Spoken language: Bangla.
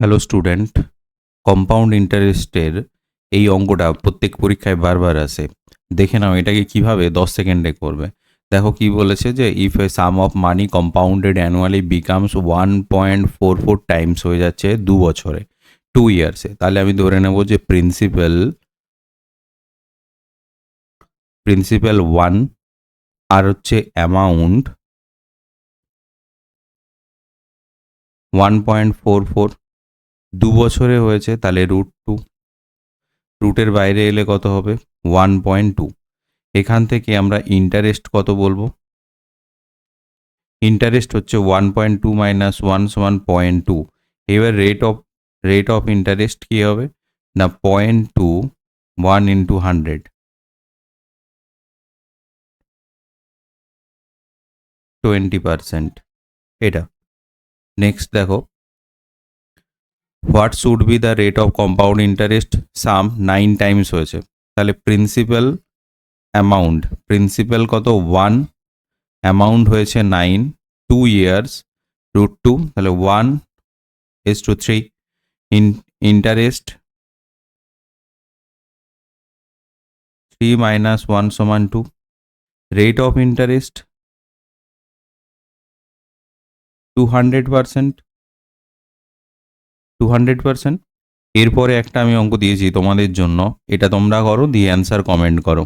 হ্যালো স্টুডেন্ট, কম্পাউন্ড ইন্টারেস্টের এই অঙ্কটা প্রত্যেক পরীক্ষায় বারবার আসে। দেখে নাও এটাকে কিভাবে 10 সেকেন্ডে করবে। দেখো কি বলেছে যে if A some of money compounded annually becomes 1.44 Times হয়ে যাচ্ছে 2 বছরে, 2 ইয়ার্সে। তাহলে আমি ধরে নেব যে প্রিন্সিপাল 1 আর হচ্ছে অ্যামাউন্ট 1.44, 2 বছরে হয়েছে, তাহলে √2। রুটের বাইরে এলে কত হবে? 1.2। এখান থেকে আমরা ইন্টারেস্ট কত বলবো? ইন্টারেস্ট হচ্ছে 1.2 মাইনাস 1 সমান 0.2। এবার রেট অফ ইন্টারেস্ট কি হবে না 0.2 1 ইন্টু 100, 20%। এটা নেক্সট দেখো, what should be the rate of compound interest? Some 9 Times হয়েছে, তাহলে প্রিন্সিপাল কত 1, অ্যামাউন্ট হয়েছে 9, 2 ইয়ার্স, √2, তাহলে 1:3। ইন্টারেস্ট 3 মাইনাস 1 সমান 2। Rate of interest 200%। এরপরে একটা আমি অঙ্ক দিয়েছি তোমাদের জন্য, এটা তোমরা করো, দিয়ে অ্যান্সার কমেন্ট করো।